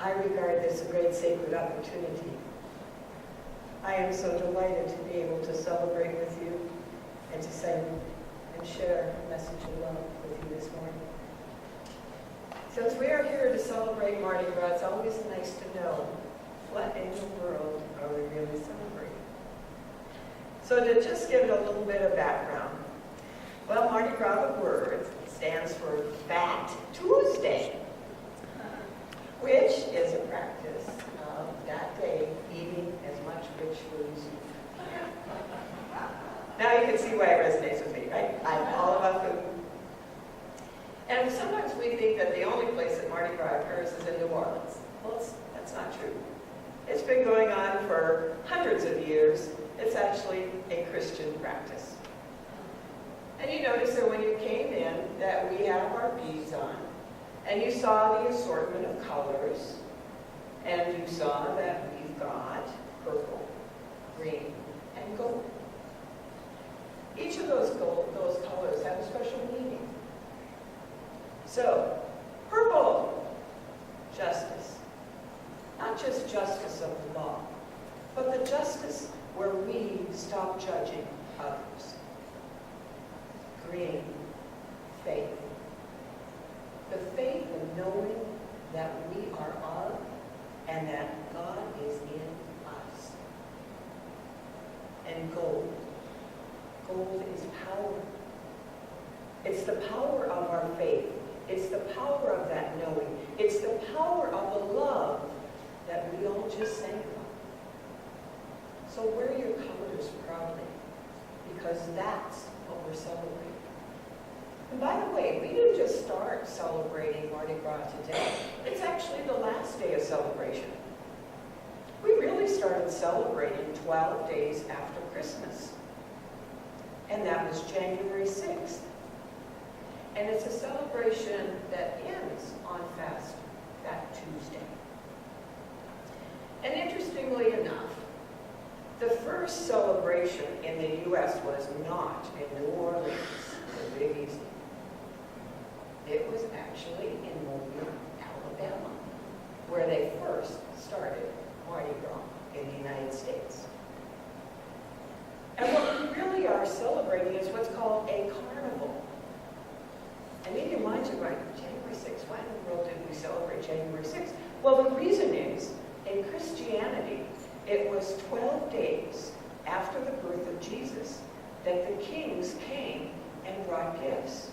I regard this a great sacred opportunity. I am so delighted to be able to celebrate with you and to sing and share a message of love with you this morning. Since we are here to celebrate Mardi Gras, it's always nice to know what in the world are we really celebrating. So to just give it a little bit of background, well, Mardi Gras, the word, stands for Fat Tuesday, which is a practice of that day eating as much rich food as you can. Now you can see why it resonates with me, right? I'm all about food. And sometimes we think that the only place that Mardi Gras occurs is in New Orleans. Well, that's not true. It's been going on for hundreds of years. It's actually a Christian practice. And you notice that when you came in that we have our beads on, and you saw the assortment of colors, and you saw that we've got purple, green, and gold. Each of those colors have a special meaning. So, purple, justice. Not just justice of the law, but the justice where we stop judging others. Green, faith. The faith in knowing that we are of and that God is in us. And gold. Gold is power. It's the power of our faith. It's the power of that knowing. It's the power of the love that we all just sang about. So wear your colors proudly, because that's what we're celebrating. And by the way, we didn't just start celebrating Mardi Gras today. It's actually the last day of celebration. We really started celebrating 12 days after Christmas. And that was January 6th. And it's a celebration that ends on Fat Tuesday. And interestingly enough, the first celebration in the U.S. was not in New Orleans, the Big Easy. It was actually in Mobile, Alabama, where they first started Mardi Gras in the United States. And what we really are celebrating is what's called a carnival. And in your minds are going, January 6th, why in the world did we celebrate January 6th? Well, the reason is, in Christianity, it was 12 days after the birth of Jesus that the kings came and brought gifts.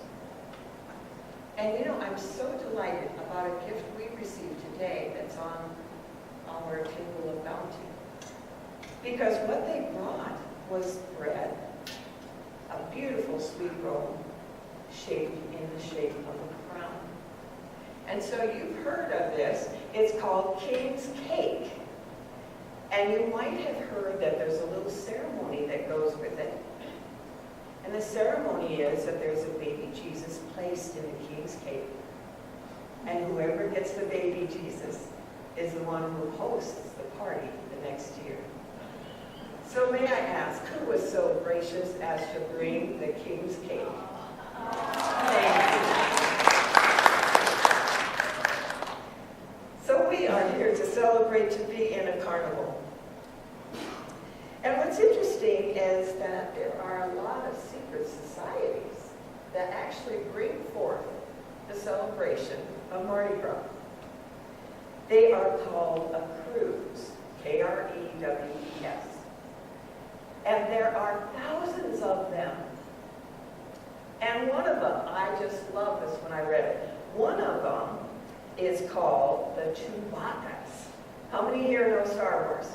And you know, I'm so delighted about a gift we received today that's on our table of bounty. Because what they brought was bread, a beautiful sweet roll, shaped in the shape of a crown. And so you've heard of this. It's called King's Cake. And you might have heard that there's a little ceremony that goes with it. And the ceremony is that there's a baby Jesus placed in the King's Cake. And whoever gets the baby Jesus is the one who hosts the party the next year. So may I ask, who was so gracious as to bring the King's Cake? Thank you. So we are here to celebrate to be in a carnival. And what's interesting is that there are a lot of secret societies that actually bring forth the celebration of Mardi Gras. They are called a crews, K-R-E-W-E-S. And there are thousands of them. And one of them, I just love this when I read it. One of them is called the Chewbacca's. How many here know Star Wars?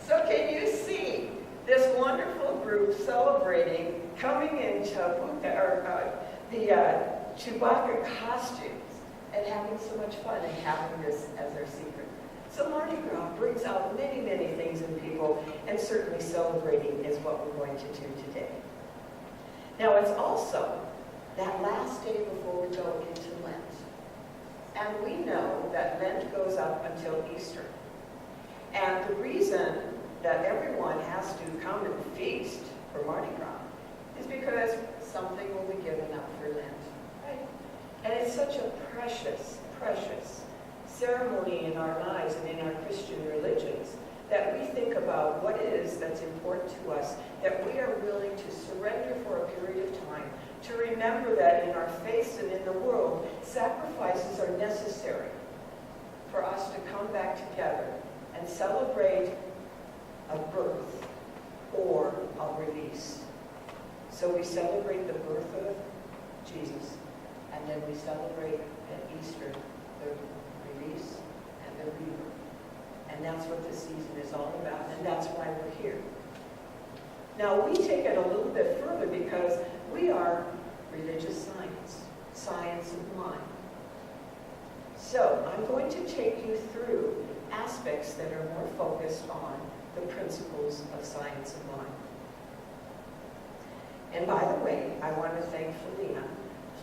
So can you see this wonderful group celebrating, coming in the Chewbacca costumes and having so much fun and having this as their secret? So Mardi Gras brings out many, many things in people, and certainly celebrating is what we're going to do today. Now it's also that last day before we go into Lent. And we know that Lent goes up until Easter. And the reason that everyone has to come and feast for Mardi Gras is because something will be given up for Lent. Right? And it's such a precious, precious ceremony in our lives and in our Christian religions, that we think about what it is that's important to us, that we are willing to surrender for a period of time, to remember that in our faith and in the world, sacrifices are necessary for us to come back together and celebrate a birth or a release. So we celebrate the birth of Jesus, and then we celebrate at Easter the release and the rebirth. And that's what this season is all about, and that's why we're here. Now, we take it a little bit further because we are religious science, science of mind. So, I'm going to take you through aspects that are more focused on the principles of science of mind. And by the way, I want to thank Felina.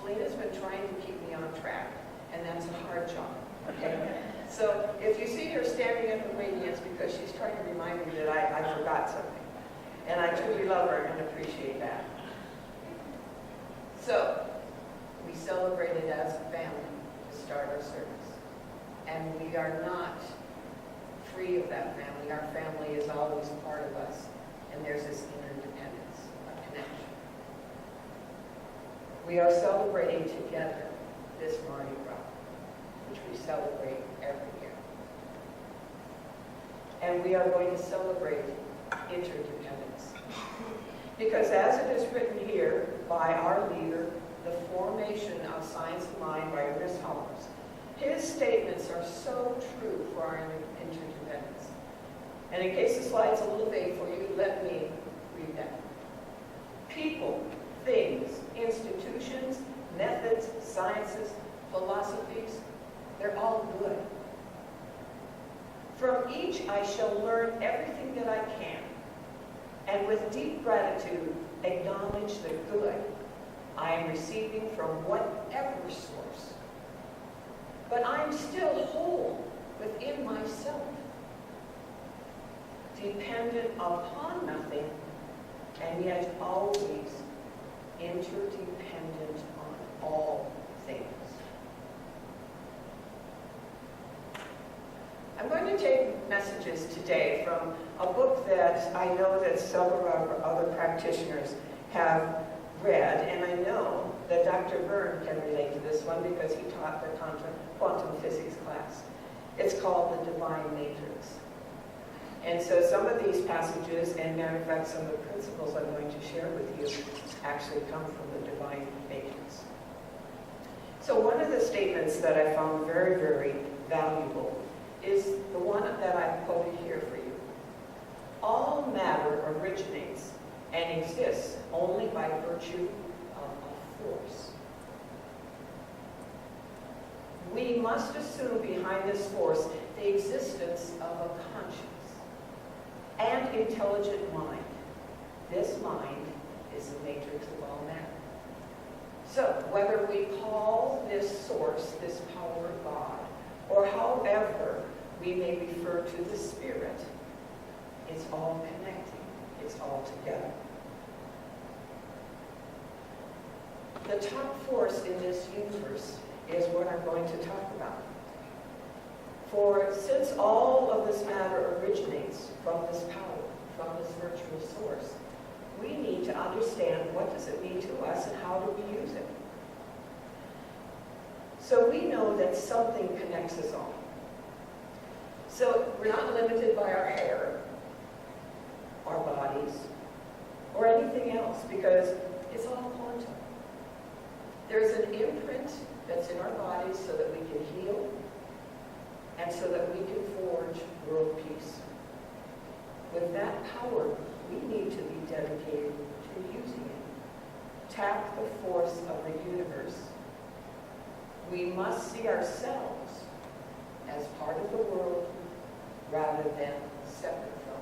Felina's been trying to keep me on track, and that's a hard job, okay? So if you see her standing up and waiting, it's because she's trying to remind me that I forgot something. And I truly love her and appreciate that. So, we celebrated as a family to start our service. And we are not free of that family. Our family is always part of us. And there's this interdependence, a connection. We are celebrating together this Mardi Gras, which we celebrate every year. And we are going to celebrate interdependence. Because as it is written here by our leader, The Formation of Science of Mind by Ernest Holmes, his statements are so true for our interdependence. And in case the slide's a little vague for you, let me read that. People, things, institutions, methods, sciences, philosophies, they're all good. From each I shall learn everything that I can, and with deep gratitude acknowledge the good I am receiving from whatever source. But I am still whole within myself, dependent upon nothing, and yet always interdependent on all things. I'm going to take messages today from a book that I know that several of our other practitioners have read, and I know that Dr. Byrne can relate to this one because he taught the quantum physics class. It's called The Divine Matrix. And so some of these passages, and matter of fact, some of the principles I'm going to share with you actually come from the Divine Matrix. So one of the statements that I found very, very valuable is the one that I've quoted here for you. All matter originates and exists only by virtue of a force. We must assume behind this force the existence of a conscious and intelligent mind. This mind is the matrix of all matter. So, whether we call this source, this power of God, or however we may refer to the Spirit, it's all connecting. It's all together. The top force in this universe is what I'm going to talk about. For since all of this matter originates from this power, from this virtual source, we need to understand what does it mean to us and how do we use it. So we know that something connects us all. So we're not limited by our hair, our bodies, or anything else because it's all quantum. There's an imprint that's in our bodies so that we can heal and so that we can forge world peace. With that power, we need to be dedicated to using it. Tap the force of the universe. We must see ourselves as part of the world rather than separate from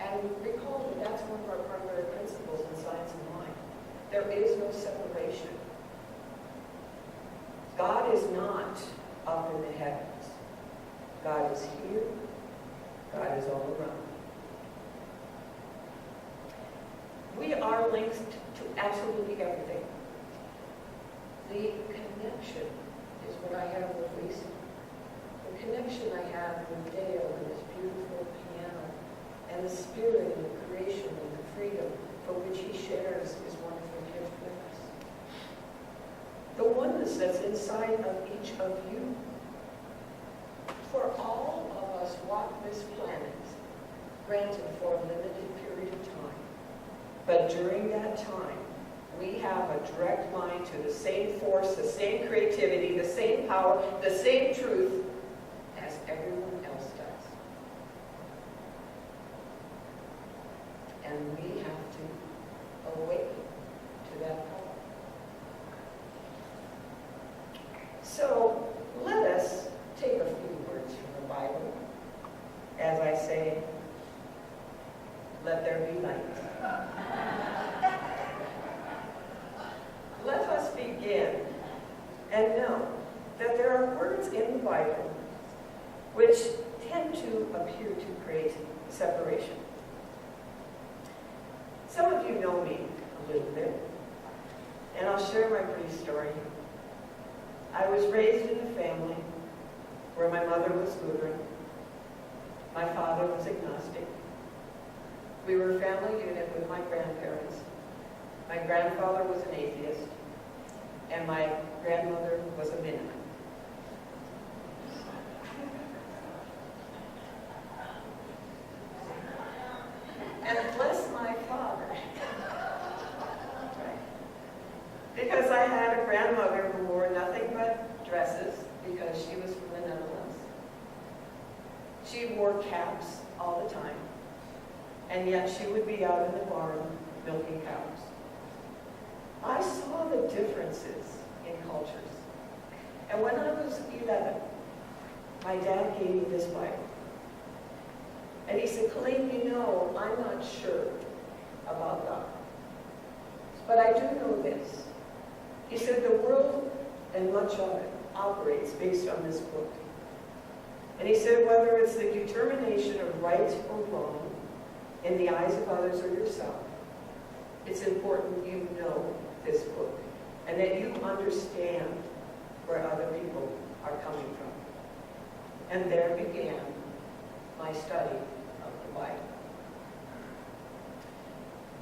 it. And recall that that's one of our primary principles in science of mind. There is no separation. God is not up in the heavens. God is here. God is all around. We are linked to absolutely everything. The connection is what I have with Lisa. connection I have with Dale and his beautiful piano, and the spirit and the creation and the freedom for which he shares his wonderful gift with us. The oneness that's inside of each of you. For all of us walk this planet, granted for a limited period of time. But during that time, we have a direct line to the same force, the same creativity, the same power, the same truth as everyone else does. And we have to awaken to that power. So let us take a few words from the Bible. As I say, let there be light. Let us begin and know that there are words in the Bible which tend to appear to create separation. Some of you know me a little bit, and I'll share my brief story. I was raised in a family where my mother was Lutheran, my father was agnostic. We were a family unit with my grandparents. My grandfather was an atheist, and my grandmother was a Mennonite. And bless my father, because I had a grandmother who wore nothing but dresses because she was from the Netherlands. She wore caps all the time, and yet she would be out in the barn milking cows. I saw the differences in cultures. And when I was 11, my dad gave me this Bible. And he said, Colleen, you know, I'm not sure about God. But I do know this. He said, the world, and much of it, operates based on this book. And he said, whether it's the determination of right or wrong in the eyes of others or yourself, it's important you know this book and that you understand where other people are coming from. And there began my study of the Bible.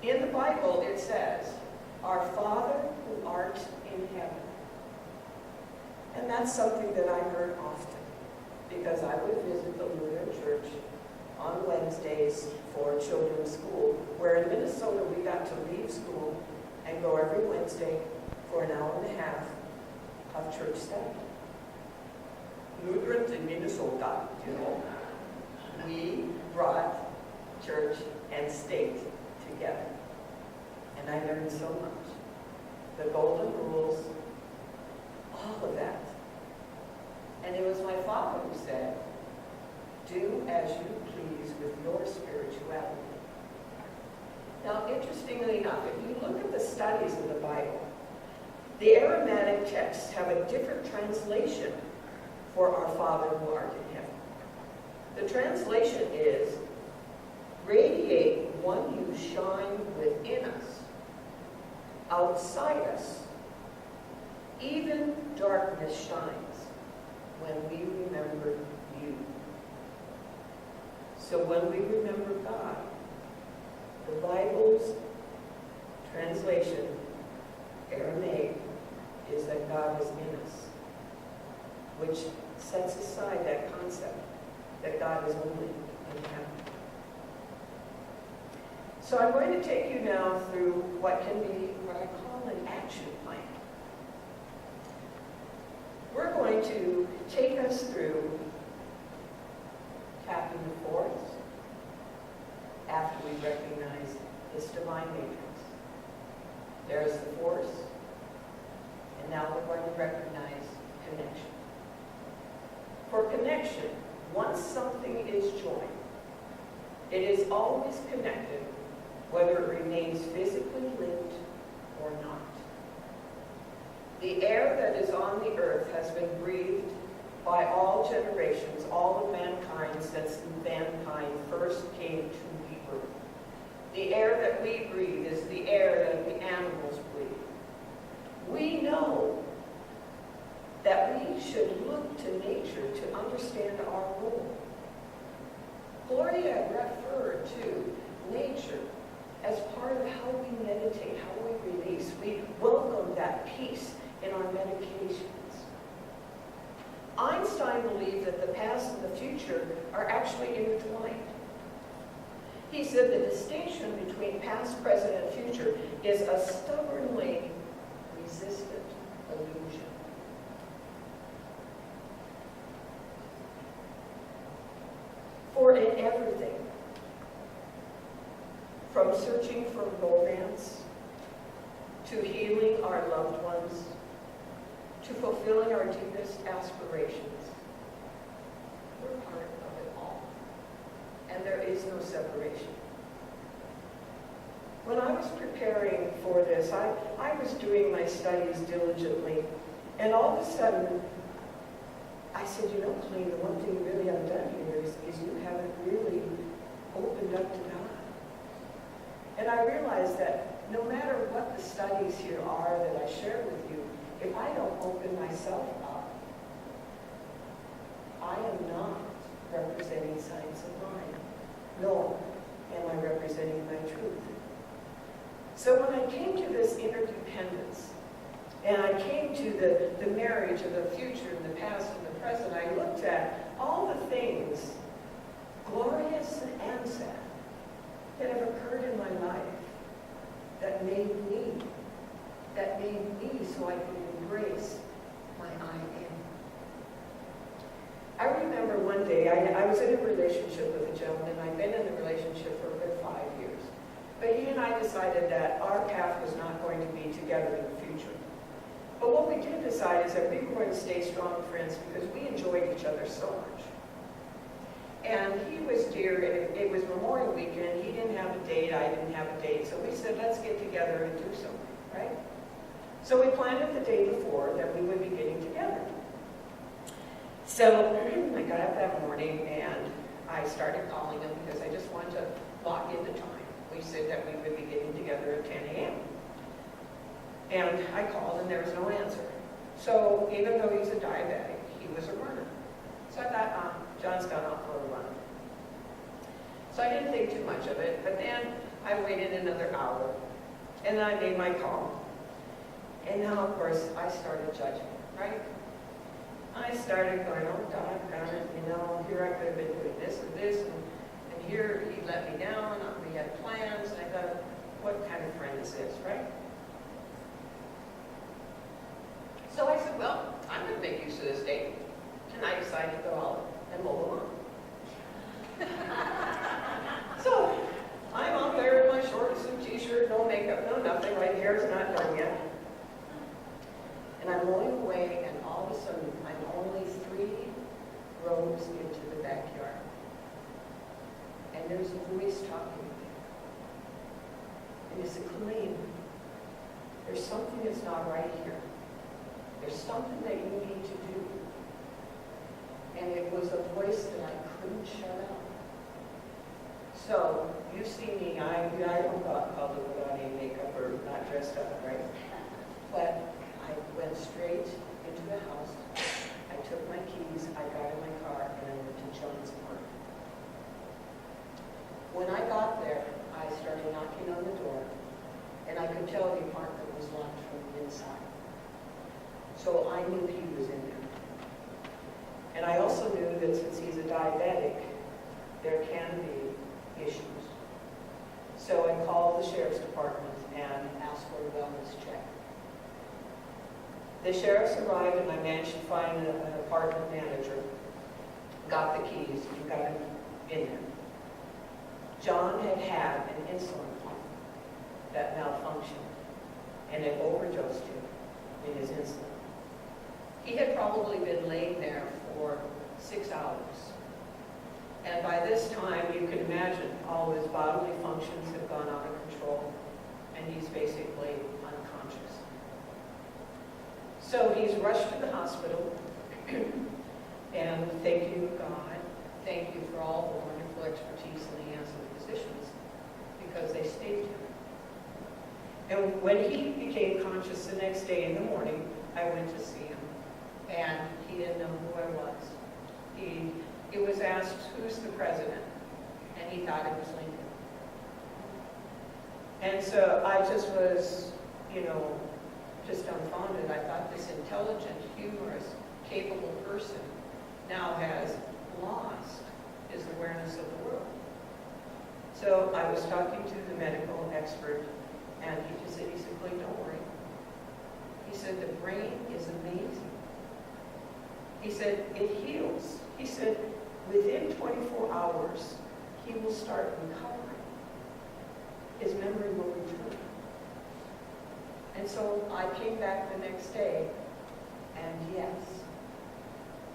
In the Bible, it says, Our Father who art in heaven. And that's something that I heard often, because I would visit the Lutheran Church on Wednesdays for children's school, where in Minnesota we got to leave school and go every Wednesday for an hour and a half of church study. Lutherans in Minnesota, you know, we brought church and state together. And I learned so much. The golden rules, all of that. And it was my father who said, do as you please with your spirituality. Now, interestingly enough, if you look at the studies of the Bible, the Aramaic texts have a different translation for our Father who art in heaven. The translation is, radiate one you shine within us, outside us. Even darkness shines when we remember you. So when we remember God, the Bible's translation, Aramaic, is that God is in us, which sets aside that concept that God is only in heaven. So I'm going to take you now through what can be what I call an action plan. We're going to take us through tapping the fourths after we recognize this divine matrix. There's the force, and now we're going to recognize connection. For connection, once something is joined, it is always connected, whether it remains physically linked or not. The air that is on the earth has been breathed by all generations, all of mankind, since mankind first came to the earth. The air that we breathe is the air that the animals breathe. We know that we should look to to nature to understand our role. Gloria referred to nature as part of how we meditate, how we release. We welcome that peace in our medications. Einstein believed that the past and the future are actually intertwined. He said the distinction between past, present, and future is a stubbornly resistant illusion. For in everything, from searching for romance, to healing our loved ones, to fulfilling our deepest aspirations, we're part of it all. And there is no separation. When I was preparing for this, I was doing my studies diligently, and all of a sudden, I said, you know, Colleen, the one thing you really haven't done here is you haven't really opened up to God. And I realized that no matter what the studies here are that I share with you, if I don't open myself up, I am not representing science of mind, nor am I representing my truth. So when I came to this interdependence, and I came to the marriage of the future and the past and the present, I looked at all the things, glorious and sad, that have occurred in my life that made me so I could embrace my I am. I remember one day, I was in a relationship with a gentleman. I'd been in the relationship for a good 5 years. But he and I decided that our path was not going to be together in the future. But what we did decide is that we were going to stay strong friends because we enjoyed each other so much. And he was dear, and it was Memorial Weekend. He didn't have a date, I didn't have a date. So we said, let's get together and do something, right? So we planned it the day before that we would be getting together. So I got up that morning and I started calling him because I just wanted to lock in the time. We said that we would be getting together at 10 a.m. And I called and there was no answer. So even though he's a diabetic, he was a runner. So I thought, John's gone out for a run. So I didn't think too much of it, but then I waited another hour and then I made my call. And now, of course, I started judging, right? I started going, oh, doggone it, you know, here I could have been doing this and this, and here he let me down, we had plans, and I thought, what kind of friend is this, right? So I said, well, I'm going to make use of this date. And I decided to go out and mow the lawn. So I'm out there in my shorts and t-shirt, no makeup, no nothing, my hair's not done yet. And I'm mowing away, and all of a sudden, I'm only 3 rows into the backyard. And there's a voice talking to me. And he said, Colleen, there's something that's not right here. There's something that you need to do. And it was a voice that I couldn't shut out. So, you see me, I don't go out in public without any makeup or not dressed up, right? But I went straight into the house. I took my keys, I got in my car, and I went to John's apartment. When I got there, I started knocking on the door, and I could tell the apartment was locked from the inside. So I knew he was in there. And I also knew that since he's a diabetic, there can be issues. So I called the sheriff's department and asked for a wellness check. The sheriffs arrived and I managed to find an apartment manager, got the keys, and got him in there. John had had an insulin pump that malfunctioned and it overdosed him in his insulin. He had probably been laying there for 6 hours. And by this time, you can imagine all his bodily functions have gone out of control and he's basically unconscious. So he's rushed to the hospital, and thank you, God. Thank you for all the wonderful expertise in the hands of the physicians, because they saved him. And when he became conscious the next day in the morning, I went to see him. and he didn't know who I was. He was asked, who's the president? And he thought it was Lincoln. And so I just was, just dumbfounded. I thought this intelligent, humorous, capable person now has lost his awareness of the world. So I was talking to the medical expert, and he just said, Clay, don't worry. He said, the brain is amazing. He said, it heals. He said, within 24 hours, he will start recovering. His memory will return. And so I came back the next day, and yes,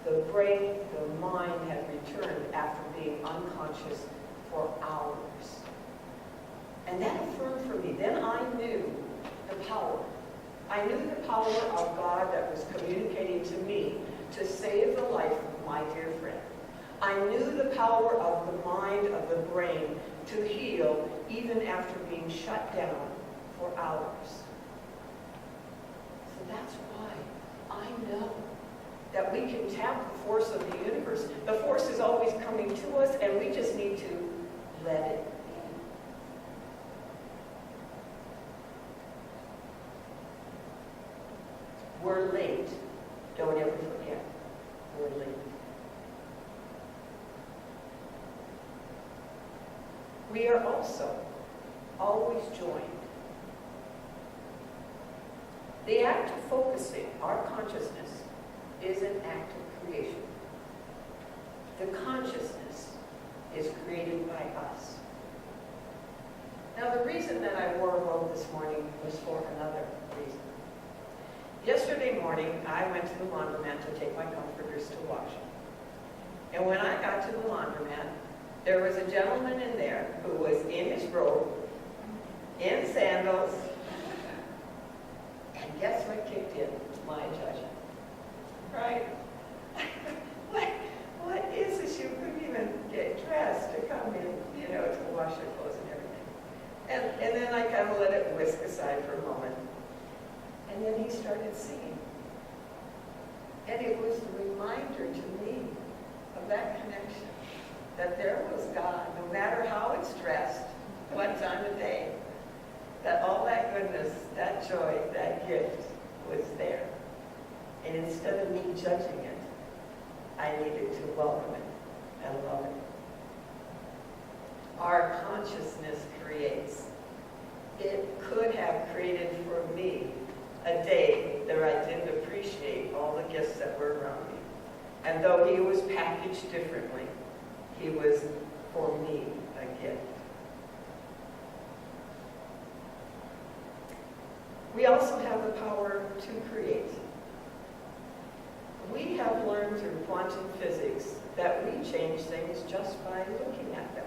the brain, the mind had returned after being unconscious for hours. And that affirmed for me. Then I knew the power. I knew the power of God that was communicating to me to save the life of my dear friend. I knew the power of the mind, of the brain, to heal even after being shut down for hours. So that's why I know that we can tap the force of the universe. The force is always coming to us, and we just need to let it in. We're late. Don't ever forget. We're late. We are also always joined. The act of focusing our consciousness is an act of creation. The consciousness is created by us. Now, the reason that I wore a robe this morning was for another reason. Yesterday morning, I went to the laundromat to take my comforters to wash. And when I got to the laundromat, there was a gentleman in there who was in his robe, in sandals, and guess what kicked in? My judgment. Right? What is this? You couldn't even get dressed to come in, to wash your clothes and everything. And then I kind of let it whisk aside for a moment. And then he started singing. And it was the reminder to me of that connection, that there was God, no matter how it's dressed, what time of day, that all that goodness, that joy, that gift was there. And instead of me judging it, I needed to welcome it and love it. Our consciousness creates. It could have created for me a day that I didn't appreciate all the gifts that were around me. And though he was packaged differently, he was, for me, a gift. We also have the power to create. We have learned through quantum physics that we change things just by looking at them.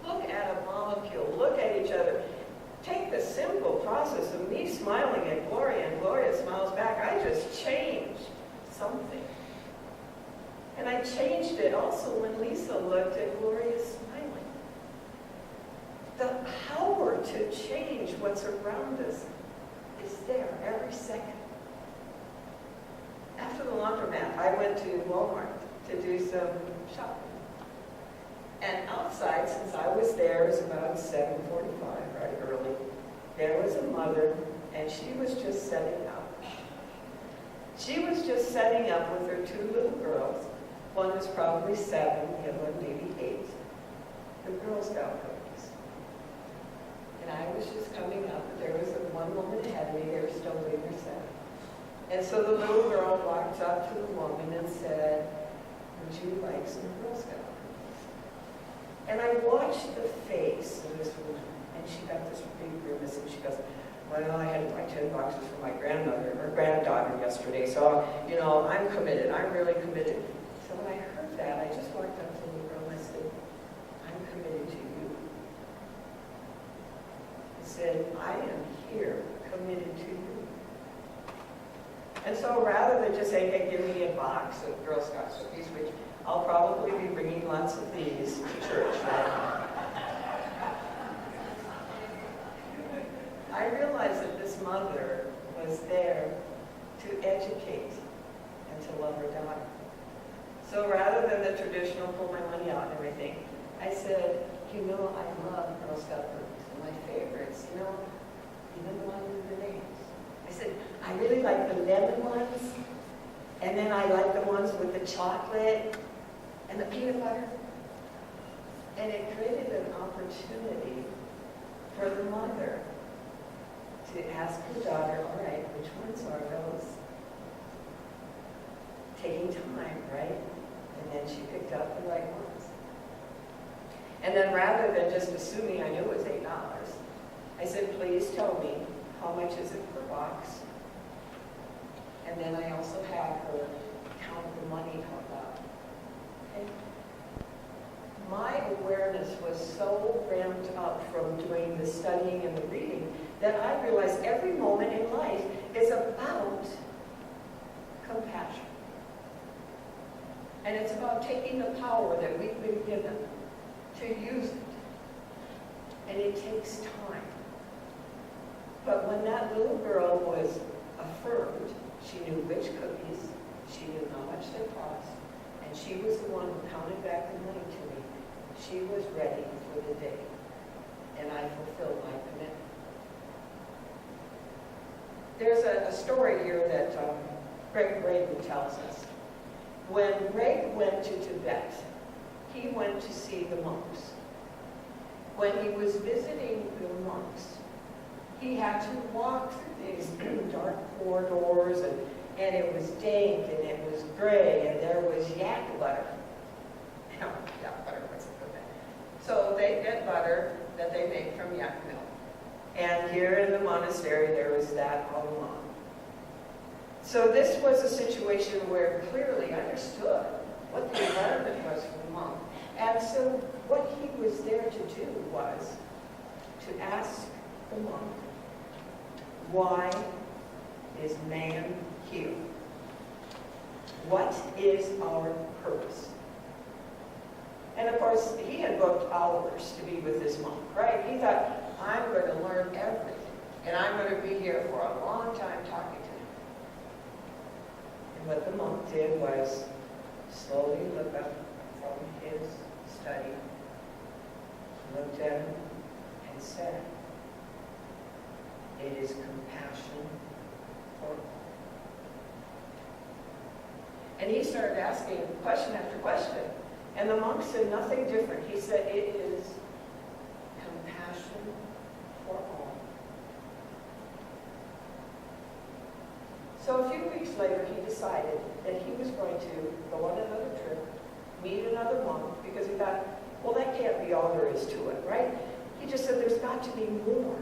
Look at a molecule, look at each other. Take the simple process of me smiling at Gloria and Gloria smiles back. I just changed something. And I changed it also when Lisa looked at Gloria smiling. The power to change what's around us is there every second. After the laundromat, I went to Walmart to do some shopping. And outside, since I was there, it was about 7:45, right early, there was a mother, and she was just setting up. She was just setting up with her two little girls. One was probably 7, the other one maybe 8. The Girl Scout cookies. And I was just coming up, but there was one woman ahead of me, they were still doing their set. And so the little girl walked up to the woman and said, "Would you like some Girl Scout?" And I watched the face of this woman, and she got this big grimace, and she goes, "Well, I had to buy 10 boxes for my grandmother, or granddaughter yesterday, so, I'm committed. I'm really committed." So when I heard that, I just walked up to the little girl and I said, "I'm committed to you." I said, "I am here, committed to you." And so rather than just saying, "Hey, give me a box of Girl Scout cookies," which I'll probably be bringing lots of these to church. I realized that this mother was there to educate and to love her daughter. So rather than the traditional pull my money out and everything, I said, you know, I love Girl Scout cookies. My favorites, you know, even the ones with the names. I said, I really like the lemon ones, and then I like the ones with the chocolate and the peanut butter. And it created an opportunity for the mother to ask her daughter, all right, which ones are those? Taking time, right? And then she picked out the right ones. And then rather than just assuming I knew it was $8, I said, please tell me, how much is it per box? And then I also had her count the money out loud. Okay? My awareness was so ramped up from doing the studying and the reading that I realized every moment in life is about compassion. And it's about taking the power that we've been given to use it. And it takes time. But when that little girl was affirmed, she knew which cookies, she knew how much they cost, and she was the one who counted back the money to me. She was ready for the day. And I fulfilled my commitment. There's a story here that Greg Braden tells us. When Greg went to Tibet, he went to see the monks. When he was visiting the monks, he had to walk through these dark corridors, and it was dank, and it was gray, and there was yak butter. No, yak butter wasn't good. So they get butter that they make from yak milk. And here in the monastery, there was that all along. So this was a situation where clearly understood what the environment was for the monk. And so what he was there to do was to ask the monk, why is man here? What is our purpose? And of course, he had booked hours to be with this monk, right? He thought, I'm going to learn everything, and I'm going to be here for a long time talking to him. And what the monk did was slowly look up from his study, looked at him, and said, it is compassion for all. And he started asking question after question. And the monk said nothing different. He said, it is compassion for all. So a few weeks later, he decided that he was going to go on another trip, meet another monk, because he thought, well, that can't be all there is to it, right? He just said, there's got to be more.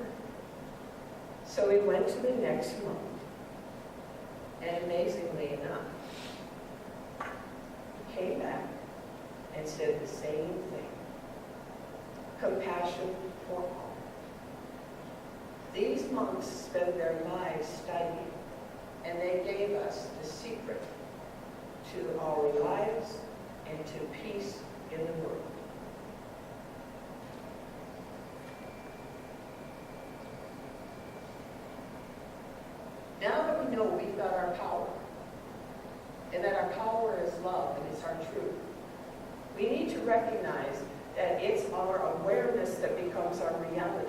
So he went to the next monk, and amazingly enough, he came back and said the same thing. Compassion for all. These monks spent their lives studying, and they gave us the secret to our lives and to peace in the world. Now that we know we've got our power, and that our power is love and it's our truth, we need to recognize that it's our awareness that becomes our reality.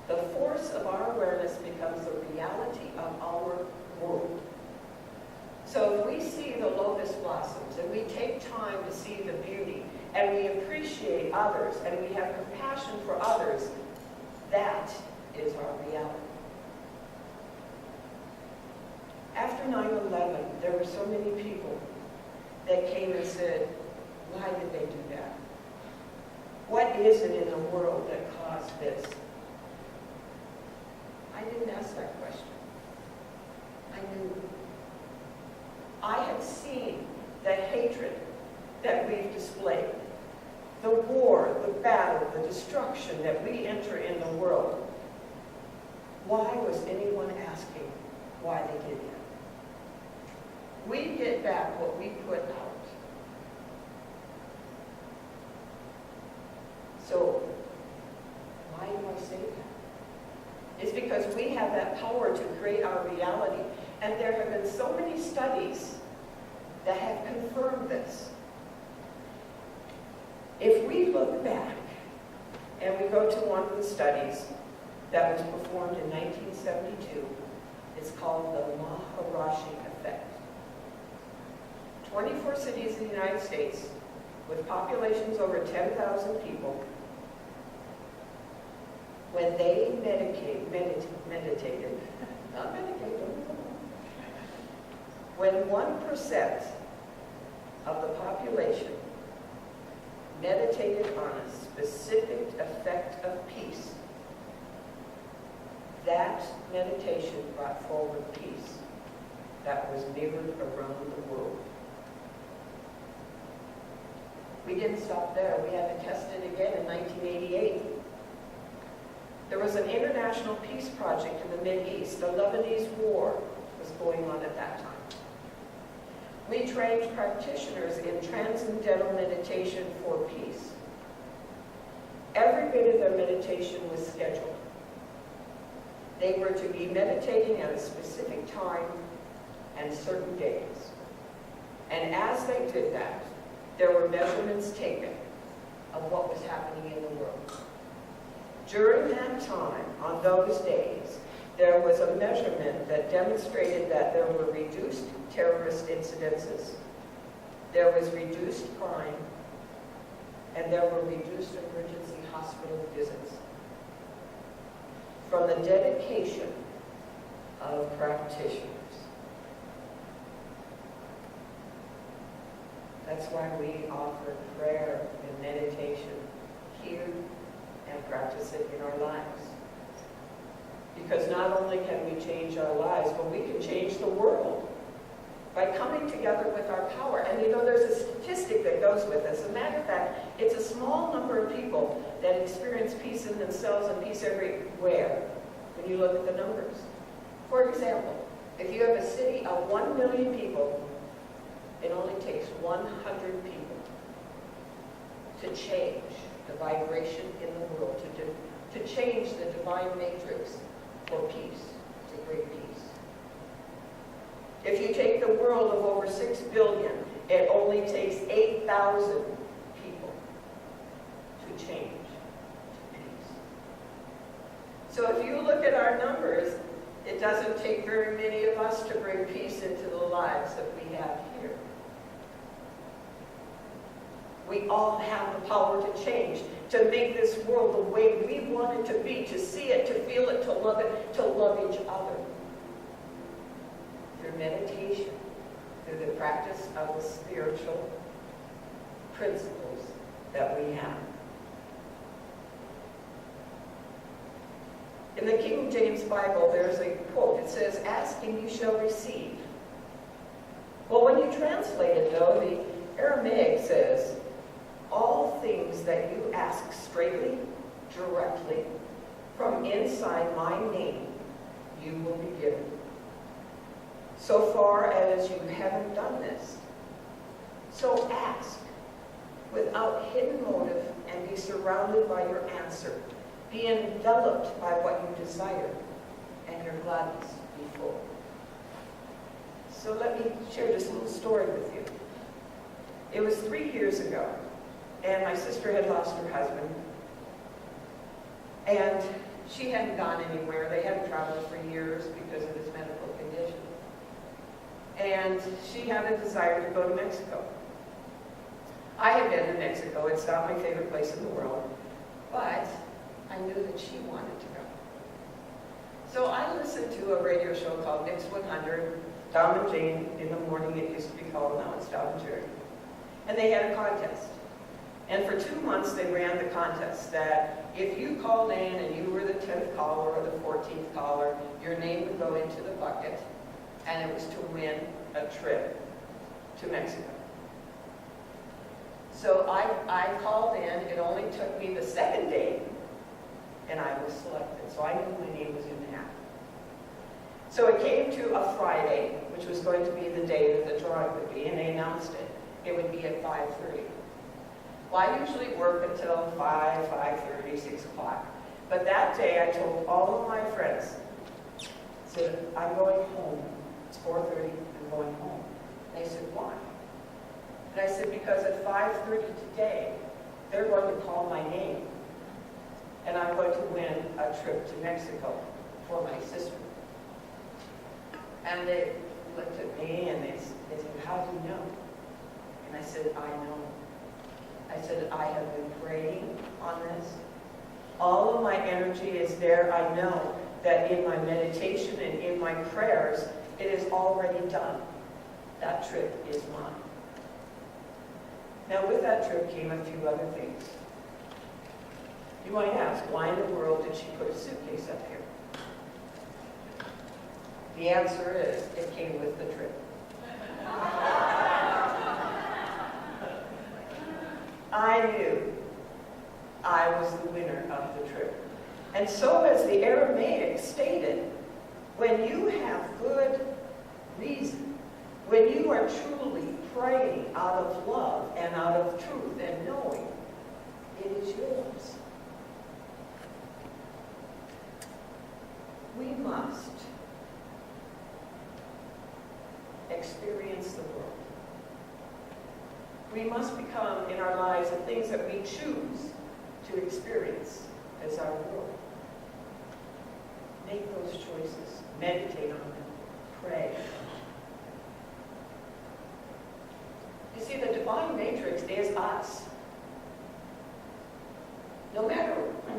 The force of our awareness becomes the reality of our world. So if we see the lotus blossoms and we take time to see the beauty and we appreciate others and we have compassion for others, that is our reality. After 9/11, there were so many people that came and said, why did they do that? What is it in the world that caused this? I didn't ask that question. I knew. I had seen the hatred that we've displayed, the war, the battle, the destruction that we enter in the world. Why was anyone asking why they did that? We get back what we put out. So, why do I say that? It's because because we have that power to create our reality. And there have been so many studies that have confirmed this. If we look back and we go to one of the studies that was performed in 1972, it's called the Maharishi effect. 24 cities in the United States with populations over 10,000 people, when they meditated, not medicated, when 1% of the population meditated on a specific effect of peace, that meditation brought forward peace that was mirrored around the world. We didn't stop there. We had to test it again in 1988. There was an international peace project in the Mideast. The Lebanese War was going on at that time. We trained practitioners in transcendental meditation for peace. Every bit of their meditation was scheduled. They were to be meditating at a specific time and certain days. And as they did that, there were measurements taken of what was happening in the world. During that time, on those days, there was a measurement that demonstrated that there were reduced terrorist incidences, there was reduced crime, and there were reduced emergency hospital visits. From the dedication of practitioners. That's why we offer prayer and meditation here and practice it in our lives. Because not only can we change our lives, but we can change the world by coming together with our power. And you know, there's a statistic that goes with this. As a matter of fact, it's a small number of people that experience peace in themselves and peace everywhere when you look at the numbers. For example, if you have a city of 1 million people, it only takes 100 people to change the vibration in the world, to change the divine matrix for peace, to bring peace. If you take the world of over 6 billion, it only takes 8,000 people to change to peace. So if you look at our numbers, it doesn't take very many of us to bring peace into the lives that we have here. We all have the power to change, to make this world the way we want it to be, to see it, to feel it, to love each other. Through meditation, through the practice of the spiritual principles that we have. In the King James Bible, there's a quote. It says, "Ask and you shall receive." Well, when you translate it, though, the Aramaic says, "All things that you ask straightly, directly, from inside my name, you will be given." So far as you haven't done this, so ask without hidden motive and be surrounded by your answer. Be enveloped by what you desire, and your gladness be full. So let me share this little story with you. It was 3 years ago, and my sister had lost her husband, and she hadn't gone anywhere. They hadn't traveled for years because of his medical condition. And she had a desire to go to Mexico. I had been to Mexico. It's not my favorite place in the world, but I knew that she wanted to go. So I listened to a radio show called Mix 100, Tom and Jane in the morning, it used to be called, now it's Tom and Jerry. And they had a contest. And for 2 months they ran the contest that if you called in and you were the 10th caller or the 14th caller, your name would go into the bucket, and it was to win a trip to Mexico. So I called in. It only took me the second day, and I was selected. So I knew my name was in the hat. So it came to a Friday, which was going to be the day that the drawing would be, and they announced it. It would be at 5:30. Well, I usually work until 5:30, 6 o'clock. But that day I told all of my friends, said, I'm going home. It's 4:30, I'm going home. And they said, why? And I said, because at 5:30 today, they're going to call my name. And I'm going to win a trip to Mexico for my sister. And they looked at me and they said, how do you know? And I said, I know. I said, I have been praying on this. All of my energy is there. I know that in my meditation and in my prayers, it is already done. That trip is mine. Now, with that trip came a few other things. You might ask, why in the world did she put a suitcase up here? The answer is, it came with the trip. I knew I was the winner of the trip. And so, as the Aramaic stated, when you have good reason, when you are truly praying out of love and out of truth and knowing, it is yours. We must experience the world. We must become in our lives the things that we choose to experience as our world. Make those choices. Meditate on them. Pray. You see, the divine matrix is us. No matter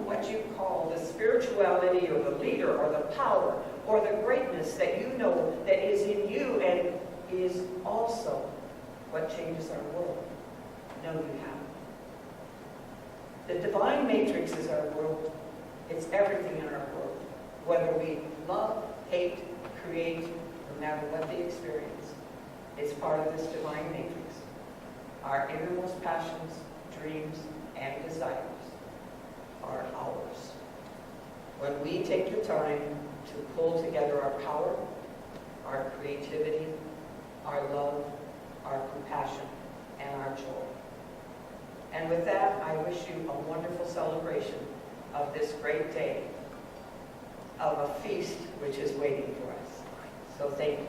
what you call the spirituality or the leader or the power or the greatness that you know that is in you and is also what changes our world. No, you haven't. The divine matrix is our world. It's everything in our world. Whether we love, hate, create, no matter what the experience, it's part of this divine matrix. Our innermost passions, dreams, and desires are ours. When we take the time to pull together our power, our creativity, our love, our compassion, and our joy. And with that, I wish you a wonderful celebration of this great day, of a feast which is waiting for us. So thank you.